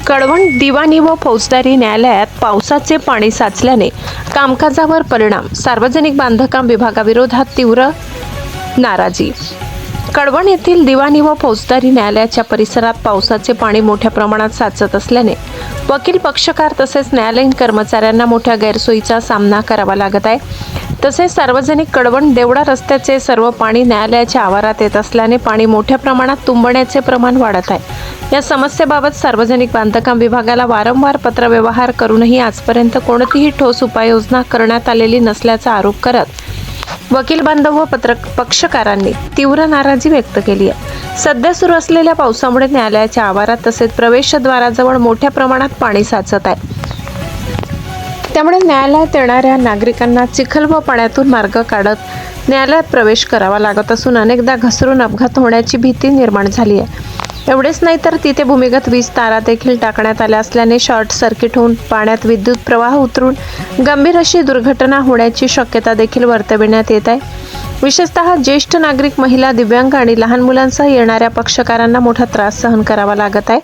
कळवण दिवाणी व फौजदारी न्यायालयात पावसाचे पाणी साचल्याने कामकाजावर परिणाम. सार्वजनिक बांधकाम विभागाविरोधात तीव्र नाराजी. कळवण येथील दिवाणी व फौजदारी न्यायालयाच्या परिसरात पावसाचे पाणी मोठ्या प्रमाणात साचत असल्याने वकील, पक्षकार तसेच न्यायालयीन कर्मचाऱ्यांना मोठ्या गैरसोयीचा सामना करावा लागत आहे. तसेच सार्वजनिक कळवण देवडा रस्त्याचे सर्व पाणी न्यायालयाच्या आवारात येत असल्याने पाणी मोठ्या प्रमाणात तुंबण्याचे प्रमाण वाढत आहे. या समस्येबाबत सार्वजनिक बांधकाम विभागाला वारंवार पत्रव्यवहार करूनही आजपर्यंत कोणतीही ठोस उपाययोजना करण्यात आलेली नसल्याचा आरोप करत वकील बांधव व पक्षकारांनी तीव्र नाराजी व्यक्त केली आहे. सध्या सुरू असलेल्या पावसामुळे न्यायालयाच्या आवारात तसेच प्रवेशद्वाराजवळ मोठ्या प्रमाणात पाणी साचत आहे. त्यामुळे न्यायालयात येणाऱ्या नागरिकांना चिखल व पाण्यातून मार्ग काढत न्यायालयात प्रवेश करावा लागत असून अनेकदा घसरून अपघात होण्याची भीती निर्माण झाली आहे. एवढेच नाही तर तिथे भूमिगत वीज तारा देखील टाकण्यात आल्या असल्याने शॉर्ट सर्किट होऊन पाण्यात विद्युत प्रवाह उतरून गंभीर अशी दुर्घटना होण्याची शक्यता देखील वर्तविण्यात येत आहे. विशेषतः ज्येष्ठ नागरिक, महिला, दिव्यांग आणि लहान मुलांसह येणाऱ्या पक्षकारांना मोठा त्रास सहन करावा लागत आहे.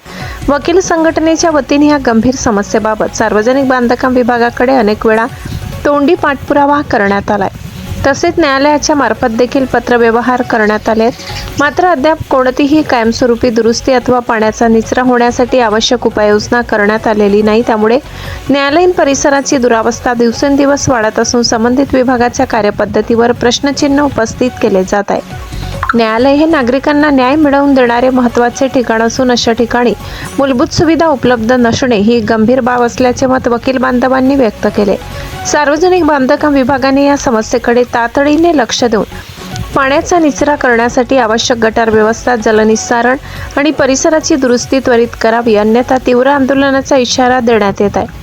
वकील संघटनेच्या वतीने या गंभीर समस्येबाबत सार्वजनिक बांधकाम विभागाकडे अनेक वेळा तोंडी पाठपुरावा करण्यात आलाय. तसेच न्यायालयाच्या मार्फत देखील पत्रव्यवहार करण्यात आले. मात्र अद्याप कोणतीही कायमस्वरूपी दुरुस्ती अथवा पाण्याचा निचरा होण्यासाठी आवश्यक उपाययोजना करण्यात आलेली नाही. त्यामुळे न्यायालयीन परिसराची दुरावस्था दिवसेंदिवस वाढत असून संबंधित विभागाच्या कार्यपद्धतीवर प्रश्नचिन्ह उपस्थित केले जात आहे. न्यायालय हे नागरिकांना न्याय मिळवून देणारे महत्त्वाचे ठिकाण असून अशा ठिकाणी मूलभूत सुविधा उपलब्ध नसणे ही गंभीर बाब असल्याचे मत वकील बांधवांनी व्यक्त केले. सार्वजनिक बांधकाम विभागाने या समस्येकडे तातडीने लक्ष देऊन पाण्याचा निचरा करण्यासाठी आवश्यक गटार व्यवस्था, जलनिस्सारण आणि परिसराची दुरुस्ती त्वरित करावी, अन्यथा तीव्र आंदोलनाचा इशारा देण्यात येत आहे.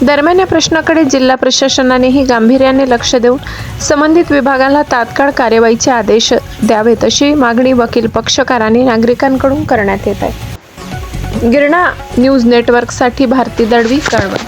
दरम्यान या प्रश्नाकडे जिल्हा प्रशासनानेही गांभीर्याने लक्ष देऊन संबंधित विभागाला तात्काळ कार्यवाहीचे आदेश द्यावेत अशी मागणी वकील, पक्षकारांनी नागरिकांकडून करण्यात येत आहे. गिरणा न्यूज नेटवर्कसाठी भारती दळवी, कळवण.